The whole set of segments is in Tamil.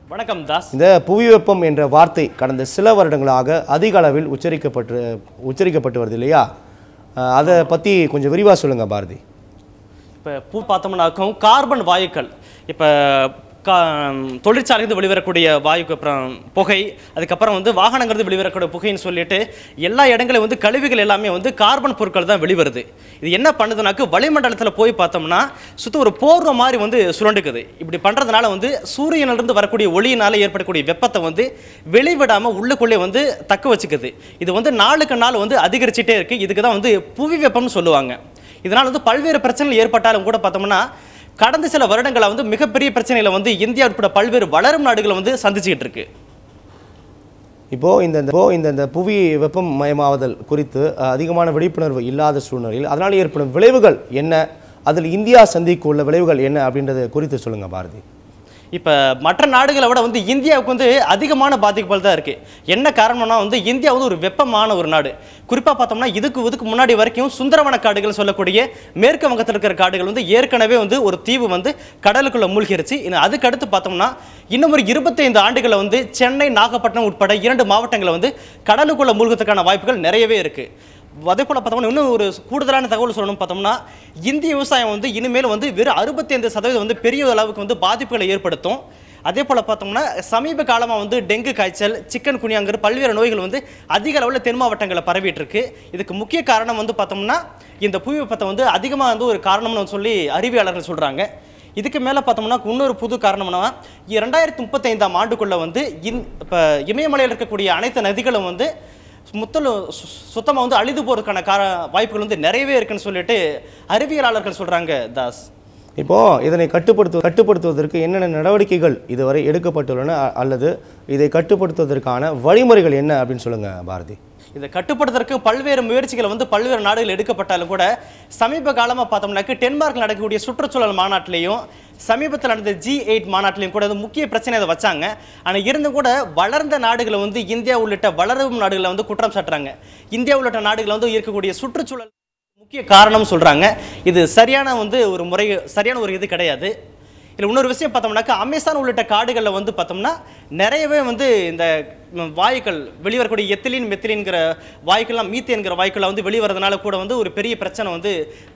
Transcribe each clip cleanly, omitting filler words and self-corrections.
வணக்கம் தாஸ். இந்த புவி வெப்பம் என்ற வார்த்தை கடந்த சில வருடங்களாக அதிக அளவில் உச்சரிக்கப்பட்டு வருது இல்லையா? அதை பற்றி கொஞ்சம் விரிவாக சொல்லுங்கள் பாரதி. இப்போ பார்த்தோம்னாக்கும் கார்பன் வாயுக்கள் இப்போ தொழிற்சாலைக்கு வெளிவரக்கூடிய வாயுக்கு அப்புறம் புகை, அதுக்கப்புறம் வாகனங்கிறது வெளிவரக்கூடிய புகைன்னு சொல்லிட்டு எல்லா இடங்களையும் கழிவுகள் எல்லாமே கார்பன் பொருட்கள் தான் வெளிவருது. இது என்ன பண்ணுதுனாக்கு வளிமண்டலத்தில் போய் பார்த்தோம்னா சுத்த ஒரு போர்வை மாதிரி சுரண்டுக்குது. இப்படி பண்ணுறதுனால சூரியனிலிருந்து வரக்கூடிய ஒளியினால் ஏற்படக்கூடிய வெப்பத்தை வெளிவிடாமல் உள்ளுக்குள்ளே தக்க வச்சுக்குது. இது நாளுக்கு நாள் அதிகரிச்சுட்டே இருக்குது. இதுக்கு தான் புவி வெப்பம்னு சொல்லுவாங்க. இதனால் பல்வேறு பிரச்சனைகள் ஏற்பட்டாலும் கூட பார்த்தோம்னா கடந்த சில வருடங்களாக மிகப்பெரிய பிரச்சனைகளை இந்தியா உட்பட பல்வேறு வளரும் நாடுகளை சந்திச்சுக்கிட்டு இருக்கு. இந்த புவி வெப்பம் மயமாவதல் குறித்து அதிகமான விழிப்புணர்வு இல்லாத சூழ்நிலையில் அதனால் ஏற்படும் விளைவுகள் என்ன, அதில் இந்தியா சந்திக்க உள்ள விளைவுகள் என்ன அப்படின்றது குறித்து சொல்லுங்க பாரதி. இப்போ மற்ற நாடுகளை விட இந்தியாவுக்கு அதிகமான பாதிப்புகள் தான் இருக்குது. என்ன காரணம்னா இந்தியா ஒரு வெப்பமான ஒரு நாடு. குறிப்பாக பார்த்தோம்னா இதுக்கு முன்னாடி வரைக்கும் சுந்தரவன காடுகள் சொல்லக்கூடிய மேற்கு வங்கத்தில் இருக்கிற காடுகள் ஏற்கனவே ஒரு தீவு கடலுக்குள்ள மூழ்கிருச்சு. அதுக்கு அடுத்து பார்த்தோம்னா இன்னும் ஒரு 25 ஆண்டுகளை சென்னை, நாகப்பட்டினம் உட்பட 2 மாவட்டங்களை கடலுக்குள்ள மூழ்கிறதுக்கான வாய்ப்புகள் நிறையவே இருக்குது. அதே போல் பார்த்தோம்னா இன்னும் ஒரு கூடுதலான தகவல் சொல்லணும். பார்த்தோம்னா இந்திய விவசாயம் இனிமேல் வெறும் 65% பெரிய அளவுக்கு பாதிப்புகளை ஏற்படுத்தும். அதே போல் பார்த்தோம்னா சமீப காலமாக டெங்கு காய்ச்சல், சிக்கன் குனியாங்கிற பல்வேறு நோய்கள் அதிக அளவில் தென் மாவட்டங்களில் பரவிட்டு இருக்கு. இதுக்கு முக்கிய காரணம் பார்த்தோம்னா இந்த புவி வெப்பத்தை அதிகமாக ஒரு காரணம்னு சொல்லி அறிவியலாளர்கள் சொல்கிறாங்க. இதுக்கு மேலே பார்த்தோம்னா இன்னொரு புது காரணம்னா 2035ஆம் ஆண்டுக்குள்ளே இப்போ இமயமலையில் இருக்கக்கூடிய அனைத்து நதிகளும் சுத்தமாக அழிந்து போகிறதுக்கான வாய்ப்புகள் நிறையவே இருக்குன்னு சொல்லிட்டு அறிவியலாளர்கள் சொல்கிறாங்க தாஸ். இப்போது இதனை கட்டுப்படுத்துவதற்கு என்னென்ன நடவடிக்கைகள் இதுவரை எடுக்கப்பட்டுள்ளன, அல்லது இதை கட்டுப்படுத்துவதற்கான வழிமுறைகள் என்ன அப்படின்னு சொல்லுங்கள் பாரதி. இதை கட்டுப்படுத்துறதுக்கு பல்வேறு முயற்சிகள் பல்வேறு நாடுகள் எடுக்கப்பட்டாலும் கூட சமீப காலமாக பார்த்தோம்னாக்க டென்மார்க்கில் நடக்கக்கூடிய சுற்றுச்சூழல் மாநாட்டிலையும் சமீபத்தில் நடந்த G8 மாநாட்டிலையும் கூட முக்கிய பிரச்சனை அதை வச்சாங்க. ஆனால் இருந்தும் கூட வளர்ந்த நாடுகளை இந்தியா உள்ளிட்ட வளரும் நாடுகளை குற்றம் சாட்டுறாங்க. இந்தியா உள்ளிட்ட நாடுகளை இருக்கக்கூடிய சுற்றுச்சூழல் முக்கிய காரணம் சொல்கிறாங்க. இது சரியான சரியான ஒரு இது கிடையாது. இல்லை இன்னொரு விஷயம் பார்த்தோம்னாக்கா அமேசான் உள்ளிட்ட காடுகளில் பார்த்தோம்னா நிறையவே இந்த வாயுக்கள் வெளிவரக்கூடிய எத்திலின் மெத்திலின்கிற வாயுக்கள்லாம் மீத்தேன்கிற வாயுக்கள் வெளிவரதுனால கூட ஒரு பெரிய பிரச்சனை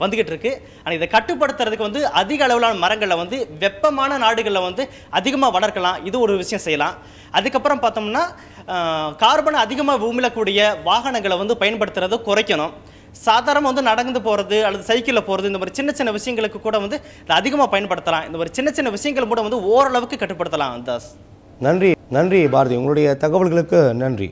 வந்துகிட்டு இருக்கு. ஆனால் இதை கட்டுப்படுத்துறதுக்கு அதிக அளவிலான மரங்களை வெப்பமான நாடுகளில் அதிகமாக வளர்க்கலாம். இது ஒரு விஷயம் செய்யலாம். அதுக்கப்புறம் பார்த்தோம்னா கார்பனை அதிகமாக உமிழக்கூடிய வாகனங்களை பயன்படுத்துறதை குறைக்கணும். சாதாரணமாக நடந்து போகிறது அல்லது சைக்கிளில் போகிறது இந்த மாதிரி சின்ன சின்ன விஷயங்களுக்கு கூட அதிகமாக பயன்படுத்தலாம். இந்த மாதிரி சின்ன சின்ன விஷயங்கள் கூட ஓரளவுக்கு கட்டுப்படுத்தலாம் தாஸ். நன்றி பாரதி, உங்களுடைய தகவல்களுக்கு நன்றி.